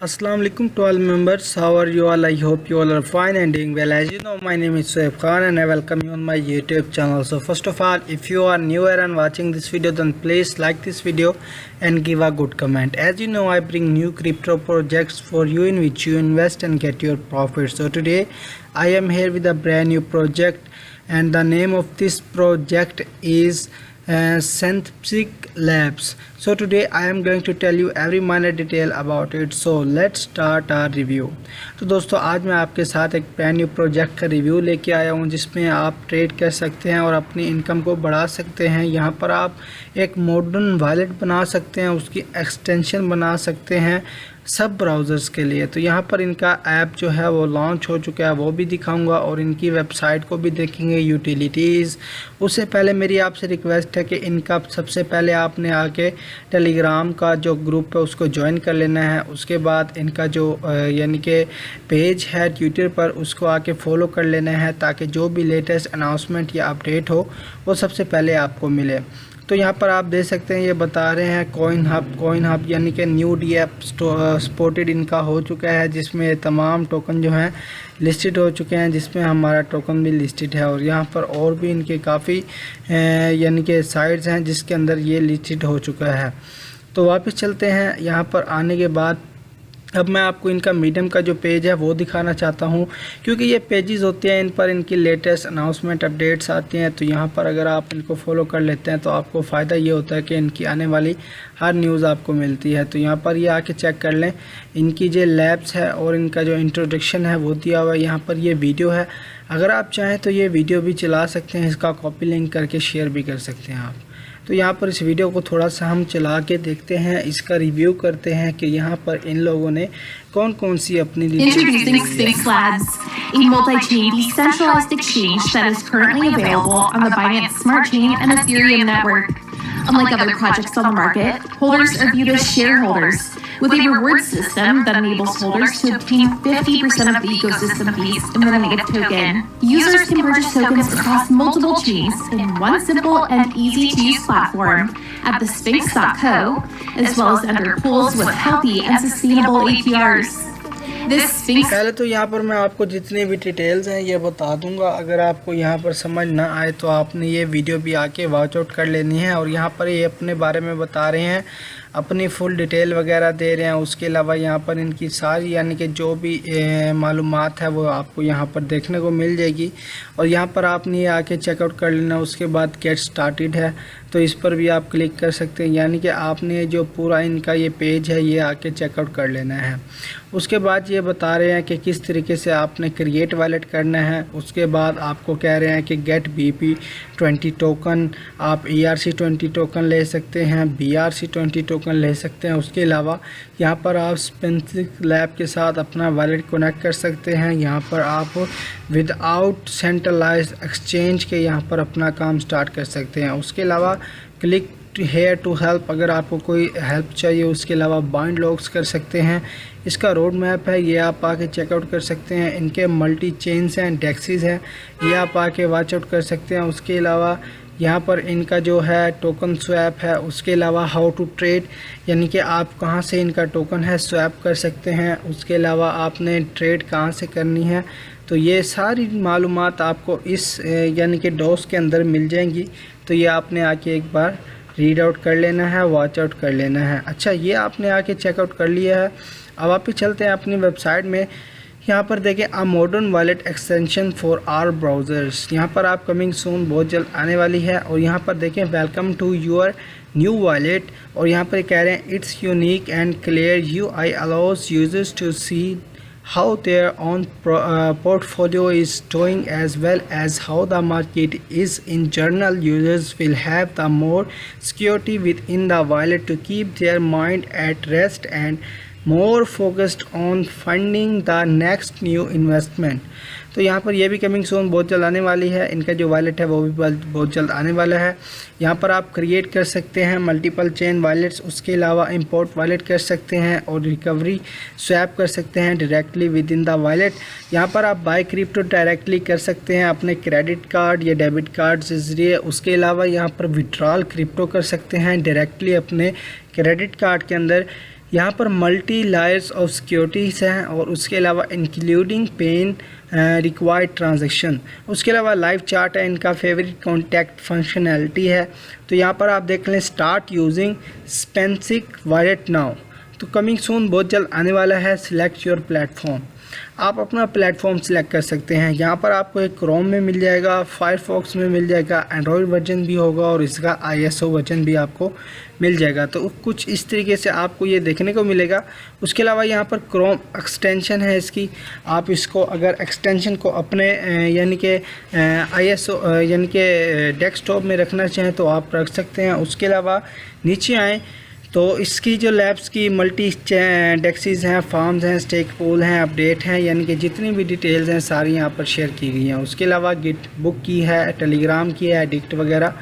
Assalamu alaikum to all members. How are you all? I hope you all are fine and doing well. As you know, my name is Soeb Khan and I welcome you on my YouTube channel. So first of all, if you are newer and watching this video, then please like this video and give a good comment. As you know, I bring new crypto projects for you in which you invest and get your profit. So today I am here with a brand new project, and the name of this project is Synthetic Labs. So today I am going to tell you every minor detail about it. So let's start our review. तो दोस्तों, आज मैं आपके साथ एक brand new project का review लेके आया हूँ जिसमें आप ट्रेड कर सकते हैं और अपनी इनकम को बढ़ा सकते हैं। यहाँ पर आप एक मॉडर्न वॉलेट बना सकते हैं, उसकी एक्सटेंशन बना सकते हैं सब ब्राउज़र्स के लिए। तो यहाँ पर इनका ऐप जो है वो लॉन्च हो चुका है, वो भी दिखाऊंगा और इनकी वेबसाइट को भी देखेंगे, यूटिलिटीज़। उससे पहले मेरी आपसे रिक्वेस्ट है कि इनका सबसे पहले आपने आके टेलीग्राम का जो ग्रुप है उसको ज्वाइन कर लेना है। उसके बाद इनका जो यानी कि पेज है ट्विटर पर, उसको आके फॉलो कर लेना है ताकि जो भी लेटेस्ट अनाउंसमेंट या अपडेट हो वो सबसे पहले आपको मिले। तो यहाँ पर आप देख सकते हैं ये बता रहे हैं कॉइन हब यानी कि न्यू डीएप सपोर्टेड इनका हो चुका है, जिसमें तमाम टोकन जो हैं लिस्टेड हो चुके हैं, जिसमें हमारा टोकन भी लिस्टेड है। और यहाँ पर और भी इनके काफ़ी यानी कि साइट्स हैं जिसके अंदर ये लिस्टेड हो चुका है। तो वापस चलते हैं। यहाँ पर आने के बाद अब मैं आपको इनका मीडियम का जो पेज है वो दिखाना चाहता हूँ, क्योंकि ये पेजेस होते हैं, इन पर इनकी लेटेस्ट अनाउंसमेंट अपडेट्स आती हैं। तो यहाँ पर अगर आप इनको फॉलो कर लेते हैं तो आपको फ़ायदा ये होता है कि इनकी आने वाली हर न्यूज़ आपको मिलती है। तो यहाँ पर ये आके चेक कर लें, इनकी जो लैब्स है और इनका जो इंट्रोडक्शन है वो दिया हुआ है। यहाँ पर ये वीडियो है, अगर आप चाहें तो ये वीडियो भी चला सकते हैं, इसका कॉपी लिंक करके शेयर भी कर सकते हैं आप। तो यहाँ पर इस वीडियो को थोड़ा सा हम चला के देखते हैं, इसका रिव्यू करते हैं कि यहाँ पर इन लोगों ने कौन कौन सी अपनी Introducing Sphinx Labs, a multi-chain decentralized exchange that is currently available on the Binance Smart Chain and Ethereum network. Unlike other projects on the market, holders are viewed as shareholders, with a reward system that enables holders to obtain 50% of the ecosystem fees in the native token. Users can purchase tokens across multiple chains in one simple and easy-to-use platform at the Sphinx.co, as well as under pools with healthy and sustainable APRs. पहले तो यहाँ पर मैं आपको जितनी भी details हैं ये बता दूंगा। अगर आपको यहाँ पर समझ ना आए तो आपने ये वीडियो भी आके वॉच आउट कर लेनी है। और यहाँ पर ये अपने बारे में बता रहे हैं, अपनी फुल डिटेल वगैरह दे रहे हैं। उसके अलावा यहाँ पर इनकी सारी यानी कि जो भी मालूमात है वो आपको यहाँ पर देखने को मिल जाएगी। और यहाँ पर आपने ये आके चेकआउट कर लेना। उसके बाद गेट स्टार्टेड है तो इस पर भी आप क्लिक कर सकते हैं, यानी कि आपने जो पूरा इनका ये पेज है ये आके चेकआउट कर लेना है। उसके बाद ये बता रहे हैं कि किस तरीके से आपने क्रिएट वॉलेट करना है। उसके बाद आपको कह रहे हैं कि गेट BP20 टोकन, आप ERC20 टोकन ले सकते हैं, BRC20 टोकन ले सकते हैं। उसके अलावा यहाँ पर आप सिंथेटिक लैब के साथ अपना वॉलेट कनेक्ट कर सकते हैं। यहाँ पर आप विदाउट सेंट्रलाइज्ड एक्सचेंज के यहाँ पर अपना काम स्टार्ट कर सकते हैं। उसके अलावा क्लिक हेयर टू हेल्प, अगर आपको कोई हेल्प चाहिए। उसके अलावा बाइंड लॉग्स कर सकते हैं। इसका रोड मैप है, ये आप आके चेकआउट कर सकते हैं। इनके मल्टी चेन्स हैं, डेक्सीज हैं, ये आप आके वॉच आउट कर सकते हैं। उसके अलावा यहाँ पर इनका जो है टोकन स्वैप है। उसके अलावा हाउ टू ट्रेड, यानी कि आप कहाँ से इनका टोकन है स्वैप कर सकते हैं। उसके अलावा आपने ट्रेड कहाँ से करनी है, तो ये सारी मालूमात आपको इस यानी कि डॉस के अंदर मिल जाएंगी। तो ये आपने आके एक बार रीड आउट कर लेना है, वॉच आउट कर लेना है। अच्छा, ये आपने आके चेकआउट कर लिया है। अब आप चलते हैं अपनी वेबसाइट में। यहाँ पर देखें, a modern wallet extension for our browsers, यहाँ पर आप कमिंग सून बहुत जल्द आने वाली है। और यहाँ पर देखें, welcome to your new wallet. और यहाँ पर कह रहे हैं it's unique and clear UI allows users to see how their own portfolio is doing, as well as how the market is in general. Users will have the more security within the wallet to keep their mind at rest and more focused on finding the next new investment. तो यहाँ पर ये भी coming soon बहुत जल्द आने वाली है। इनका जो वॉलेट है वो भी बहुत जल्द आने वाला है। यहाँ पर आप क्रिएट कर सकते हैं मल्टीपल चेन वॉलेट्स। उसके अलावा इंपोर्ट वॉलेट कर सकते हैं और रिकवरी स्वैप कर सकते हैं directly with in the wallet. यहाँ पर आप बाय क्रिप्टो डायरेक्टली कर सकते हैं अपने क्रेडिट कार्ड या डेबिट कार्ड के ज़रिए। उसके अलावा यहाँ पर विड्रॉल क्रिप्टो कर सकते हैं डायरेक्टली अपने क्रेडिट कार्ड के अंदर। यहाँ पर मल्टी लायर्स ऑफ सिक्योरिटीज़ हैं और उसके अलावा इंक्लूडिंग पेन रिक्वायर्ड ट्रांजैक्शन। उसके अलावा लाइव चार्ट है, इनका फेवरेट कॉन्टैक्ट फंक्शनैलिटी है। तो यहाँ पर आप देख लें स्टार्ट यूजिंग स्पेंसिक वॉलेट नाउ, तो कमिंग सून बहुत जल्द आने वाला है। सिलेक्ट योर प्लेटफॉर्म, आप अपना प्लेटफॉर्म सिलेक्ट कर सकते हैं। यहाँ पर आपको एक क्रोम में मिल जाएगा, फायरफॉक्स में मिल जाएगा, एंड्रॉयड वर्जन भी होगा और इसका ISO वर्जन भी आपको मिल जाएगा। तो कुछ इस तरीके से आपको ये देखने को मिलेगा। उसके अलावा यहाँ पर क्रोम एक्सटेंशन है इसकी, आप इसको अगर एक्सटेंशन को अपने यानी कि ISO यानी कि डेस्कटॉप में रखना चाहें तो आप रख सकते हैं। उसके अलावा नीचे आएँ तो इसकी जो लैब्स की मल्टी डेक्सीज हैं, फार्म्स हैं, स्टेक पूल हैं, अपडेट हैं, यानी कि जितनी भी डिटेल्स हैं सारी यहाँ पर शेयर की गई हैं। उसके अलावा गिट बुक की है, टेलीग्राम की है, एडिक्ट वगैरह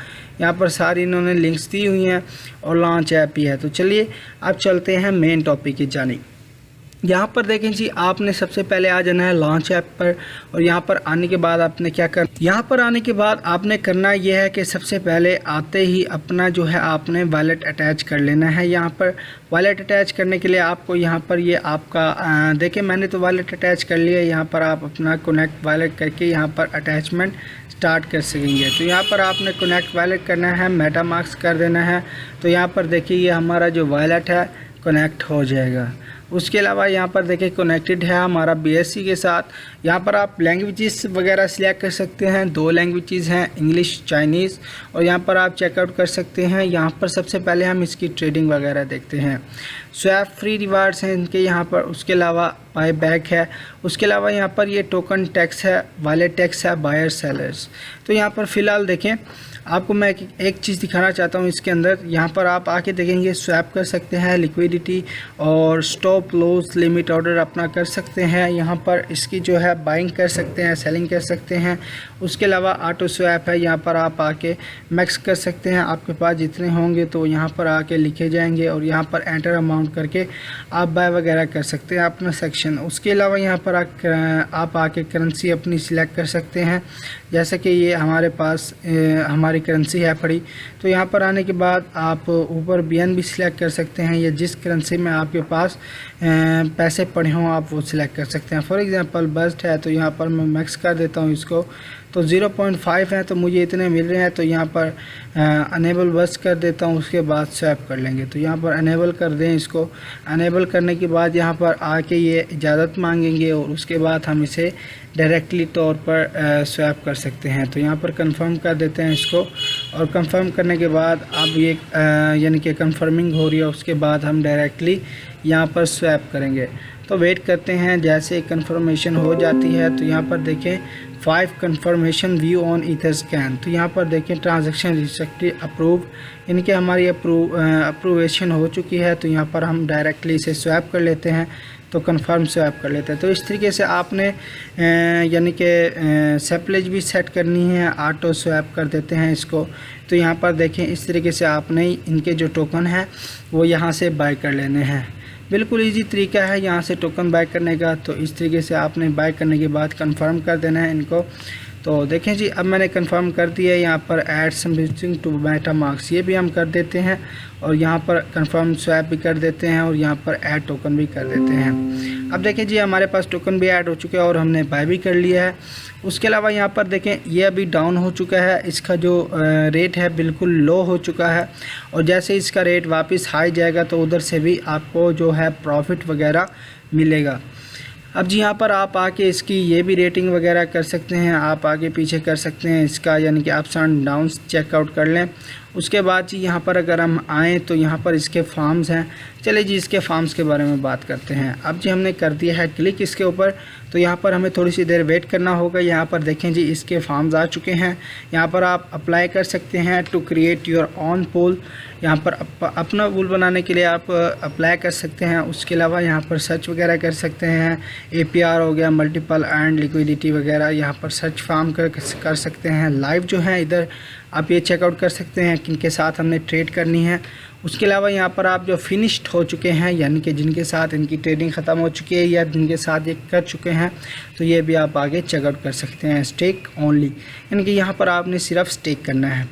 यहाँ पर सारी इन्होंने लिंक्स दी हुई हैं और लॉन्च ऐप भी है। तो चलिए अब चलते हैं मेन टॉपिक की जानिब। यहाँ पर देखें जी, आपने सबसे पहले आ जाना है लॉन्च ऐप पर और यहाँ पर आने के बाद आपने क्या करना, यहाँ पर आने के बाद आपने करना यह है कि सबसे पहले आते ही अपना जो है आपने वॉलेट अटैच कर लेना है। यहाँ पर वॉलेट अटैच करने के लिए आपको यहाँ पर ये आपका देखें मैंने तो वॉलेट अटैच कर लिया। यहाँ पर आप अपना कनेक्ट वॉलेट करके यहाँ पर अटैचमेंट स्टार्ट कर सकेंगे। तो यहाँ पर आपने कनेक्ट वॉलेट करना है, मेटामास्क कर देना है। तो यहाँ पर देखिए ये हमारा जो वॉलेट है कनेक्ट हो जाएगा। उसके अलावा यहाँ पर देखिए कनेक्टेड है हमारा BSC के साथ। यहाँ पर आप लैंग्वेजेस वगैरह सिलेक्ट कर सकते हैं, 2 लैंग्वेजेस हैं, इंग्लिश, चाइनीज़। और यहाँ पर आप चेकआउट कर सकते हैं। यहाँ पर सबसे पहले हम इसकी ट्रेडिंग वगैरह देखते हैं। स्वैप फ्री रिवार्ड्स हैं इनके यहाँ पर। उसके अलावा बाय बैक है। उसके अलावा यहाँ पर ये टोकन टैक्स है, वॉलेट टैक्स है, बायर सेलर्स। तो यहाँ पर फ़िलहाल देखें आपको मैं एक चीज़ दिखाना चाहता हूँ इसके अंदर। यहाँ पर आप आके देखेंगे स्वैप कर सकते हैं, लिक्विडिटी और स्टॉप लॉस लिमिट ऑर्डर अपना कर सकते हैं। यहाँ पर इसकी जो है बाइंग कर सकते हैं, सेलिंग कर सकते हैं। उसके अलावा ऑटो स्वैप है, यहाँ पर आप आके मैक्स कर सकते हैं। आपके पास जितने होंगे तो यहाँ पर आके लिखे जाएंगे और यहाँ पर एंटर अमाउंट करके आप बाय वगैरह कर सकते हैं अपना सेक्शन। उसके अलावा यहाँ पर आप आके करेंसी अपनी सिलेक्ट कर सकते हैं, जैसे कि ये हमारे पास हमारी करेंसी है पड़ी। तो यहाँ पर आने के बाद आप ऊपर BNB सिलेक्ट कर सकते हैं या जिस करेंसी में आपके पास पैसे पड़े हों आप वो सिलेक्ट कर सकते हैं। फॉर एग्जांपल बस्ट है तो यहाँ पर मैं मैक्स कर देता हूँ इसको, तो 0.5 है तो मुझे इतने मिल रहे हैं। तो यहाँ पर अनेबल बस्ट कर देता हूँ, उसके बाद स्वैप कर लेंगे। तो यहाँ पर अनेबल कर दें इसको। अनेबल करने के बाद यहाँ पर आके ये इजाज़त मांगेंगे और उसके बाद हम इसे डायरेक्टली तौर पर स्वैप कर सकते हैं। तो यहाँ पर कंफर्म कर देते हैं इसको और कंफर्म करने के बाद अब ये यानी कि कंफर्मिंग हो रही है। उसके बाद हम डायरेक्टली यहाँ पर स्वैप करेंगे। तो वेट करते हैं, जैसे कंफर्मेशन हो जाती है तो यहाँ पर देखें 5 confirmation view on ether scan. तो यहाँ पर देखें ट्रांजैक्शन रिसेंटली अप्रूव, इनके हमारी अप्रूवेशन हो चुकी है। तो यहाँ पर हम डायरेक्टली इसे स्वैप कर लेते हैं, तो कंफर्म स्वैप कर लेते हैं। तो इस तरीके से आपने यानी कि सेपलेज भी सेट करनी है, ऑटो स्वैप कर देते हैं इसको। तो यहाँ पर देखें इस तरीके से आपने इनके जो टोकन है वो यहाँ से बाय कर लेने हैं। बिल्कुल इजी तरीका है यहाँ से टोकन बाय करने का। तो इस तरीके से आपने बाय करने के बाद कंफर्म कर देना है इनको। तो देखें जी अब मैंने कंफर्म कर दिया है। यहाँ पर ऐड समथिंग टू मेटामास्क ये भी हम कर देते हैं और यहाँ पर कंफर्म स्वैप भी कर देते हैं और यहाँ पर ऐड टोकन भी कर देते हैं। अब देखें जी हमारे पास टोकन भी ऐड हो चुके हैं और हमने बाय भी कर लिया है। उसके अलावा यहाँ पर देखें ये अभी डाउन हो चुका है, इसका जो रेट है बिल्कुल लो हो चुका है और जैसे इसका रेट वापस हाई जाएगा तो उधर से भी आपको जो है प्रॉफिट वगैरह मिलेगा। अब जी यहाँ पर आप आके इसकी ये भी रेटिंग वगैरह कर सकते हैं, आप आगे पीछे कर सकते हैं इसका, यानी कि अप्स एंड डाउन्स चेकआउट कर लें। उसके बाद जी यहाँ पर अगर हम आएँ तो यहाँ पर इसके फार्म्स हैं। चलिए जी इसके फार्म्स के बारे में बात करते हैं। अब जी हमने कर दिया है क्लिक इसके ऊपर, तो यहाँ पर हमें थोड़ी सी देर वेट करना होगा। यहाँ पर देखें जी इसके फार्म्स आ चुके हैं। यहाँ पर आप अप्लाई कर सकते हैं to create your own pool. यहाँ पर अपना पूल बनाने के लिए आप अप्लाई कर सकते हैं। उसके अलावा यहाँ पर सर्च वगैरह कर सकते हैं, APR हो गया, मल्टीपल एंड लिक्विडिटी वगैरह यहाँ पर सर्च फार्म कर सकते हैं। लाइव जो है इधर आप ये चेकआउट कर सकते हैं किनके साथ हमने ट्रेड करनी है। उसके अलावा यहाँ पर आप जो फिनिश्ड हो चुके हैं यानी कि जिनके साथ इनकी ट्रेडिंग ख़त्म हो चुकी है या जिनके साथ ये कर चुके हैं तो ये भी आप आगे चेकआउट कर सकते हैं। स्टेक ओनली, यानी कि यहाँ पर आपने सिर्फ स्टेक करना है।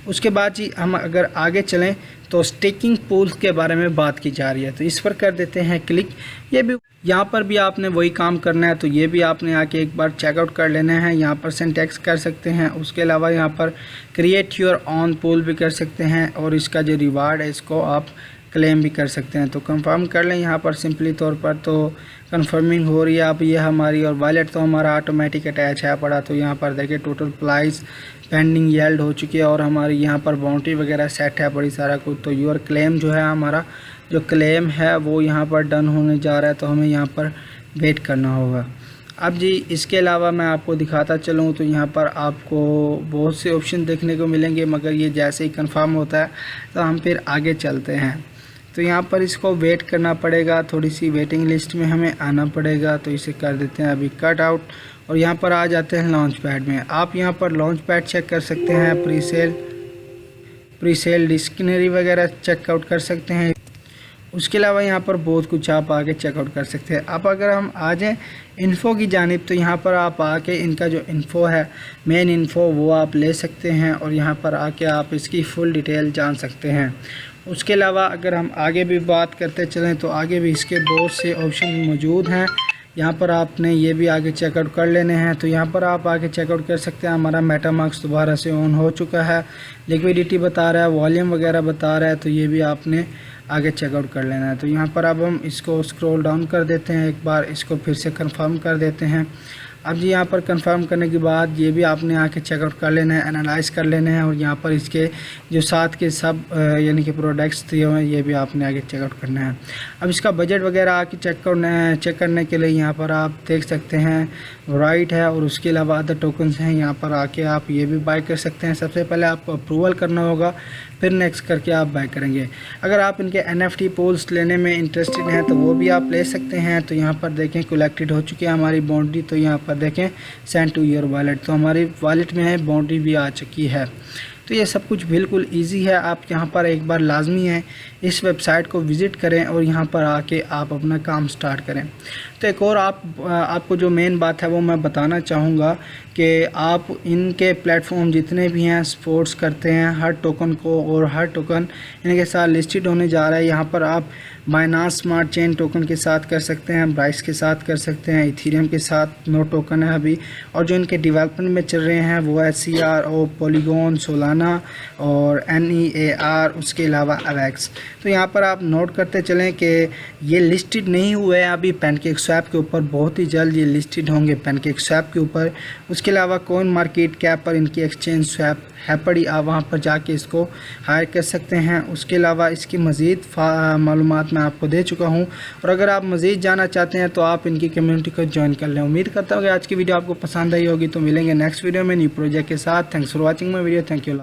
उसके बाद जी हम अगर आगे चलें तो स्टेकिंग पूल्स के बारे में बात की जा रही है, तो इस पर कर देते हैं क्लिक। ये भी यहाँ पर भी आपने वही काम करना है, तो ये भी आपने आके एक बार चेकआउट कर लेना है। यहाँ पर सिंटैक्स कर सकते हैं, उसके अलावा यहाँ पर क्रिएट योर ऑन पूल भी कर सकते हैं, और इसका जो रिवार्ड है इसको आप क्लेम भी कर सकते हैं। तो कंफर्म कर लें यहाँ पर सिंपली तौर पर, तो कंफर्मिंग हो रही है। अब ये हमारी और वॉलेट तो हमारा ऑटोमेटिक अटैच है पड़ा, तो यहाँ पर देखिए टोटल प्राइस पेंडिंग येल्ड हो चुकी है, और हमारी यहाँ पर बाउंड्री वगैरह सेट है बड़ी सारा कुछ। तो योर क्लेम जो है, हमारा जो क्लेम है वो यहाँ पर डन होने जा रहा है, तो हमें यहाँ पर वेट करना होगा। अब जी इसके अलावा मैं आपको दिखाता चलूँ तो यहाँ पर आपको बहुत से ऑप्शन देखने को मिलेंगे, मगर ये जैसे ही कंफर्म होता है तो हम फिर आगे चलते हैं। तो यहाँ पर इसको वेट करना पड़ेगा, थोड़ी सी वेटिंग लिस्ट में हमें आना पड़ेगा। तो इसे कर देते हैं अभी कट आउट, और यहाँ पर आ जाते हैं लॉन्च पैड में। आप यहाँ पर लॉन्च पैड चेक कर सकते हैं, प्री सेल डिक्शनरी वगैरह चेकआउट कर सकते हैं। उसके अलावा यहाँ पर बहुत कुछ आप आगे चेकआउट कर सकते हैं। अब अगर हम आ जाएँ इन्फ़ो की जानिब, तो यहाँ पर आप आके इनका जो इन्फ़ो है, मेन इन्फ़ो, वो आप ले सकते हैं, और यहाँ पर आके आप इसकी फुल डिटेल जान सकते हैं। उसके अलावा अगर हम आगे भी बात करते चलें तो आगे भी इसके बहुत से ऑप्शन मौजूद हैं। यहाँ पर आपने ये भी आगे चेकआउट कर लेने हैं। तो यहाँ पर आप आगे चेकआउट कर सकते हैं। हमारा मेटामास्क दोबारा से ऑन हो चुका है, लिक्विडिटी बता रहा है, वॉल्यूम वगैरह बता रहा है, तो ये भी आपने आगे चेकआउट कर लेना है। तो यहाँ पर अब हम इसको स्क्रॉल डाउन कर देते हैं, एक बार इसको फिर से कंफर्म कर देते हैं। अब जी यहाँ पर कंफर्म करने के बाद ये भी आपने आके चेकआउट कर लेना है, एनालाइज कर लेना है, और यहाँ पर इसके जो साथ के सब यानी कि प्रोडक्ट्स दिए हुए हैं ये भी आपने आगे चेकआउट करना है। अब इसका बजट वगैरह आके चेक करने के लिए यहाँ पर आप देख सकते हैं राइट है, और उसके अलावा अदर टोकन्स हैं। यहाँ पर आके आप ये भी बाय कर सकते हैं। सबसे पहले आपको अप्रूवल करना होगा, फिर नेक्स्ट करके आप बाय करेंगे। अगर आप इनके NFT पोल्स लेने में इंटरेस्टेड हैं तो वो भी आप ले सकते हैं। तो यहाँ पर देखें कलेक्टेड हो चुकी है हमारी बाउंड्री, तो यहाँ पर देखें सेंड टू योर वॉलेट, तो हमारी वॉलेट में है बाउंड्री भी आ चुकी है। तो ये सब कुछ बिल्कुल इजी है। आप यहाँ पर एक बार लाजमी है इस वेबसाइट को विज़िट करें, और यहाँ पर आके आप अपना काम स्टार्ट करें। तो एक और आपको जो मेन बात है वो मैं बताना चाहूँगा कि आप इनके प्लेटफॉर्म जितने भी हैं सपोर्ट्स करते हैं हर टोकन को, और हर टोकन इनके साथ लिस्टेड होने जा रहा है। यहाँ पर आप बाइनांस स्मार्ट चेन टोकन के साथ कर सकते हैं, ब्राइस के साथ कर सकते हैं, इथेरियम के साथ नो टोकन है अभी, और जो इनके डेवलपमेंट में चल रहे हैं वो है CRO, पॉलीगॉन, सोलाना और NEAR, उसके अलावा AVAX। तो यहाँ पर आप नोट करते चलें कि ये लिस्टेड नहीं हुए हैं अभी पैनकेक स्वैप के ऊपर, बहुत ही जल्द ये लिस्टेड होंगे पैनकेक स्वैप के ऊपर। उसके अलावा कॉइन मार्केट कैप पर इनकी एक्सचेंज स्वैप है पड़ी, आप वहाँ पर जाके इसको हायर कर सकते हैं। उसके अलावा इसकी मज़ीद मालूमात मैं आपको दे चुका हूँ, और अगर आप मज़ीद जाना चाहते हैं तो आप इनकी कम्युनिटी को ज्वाइन कर लें। उम्मीद करता हूँ कि आज की वीडियो आपको पसंद आई होगी। तो मिलेंगे नेक्स्ट वीडियो में न्यू प्रोजेक्ट के साथ। Thanks for watching my video. Thank you.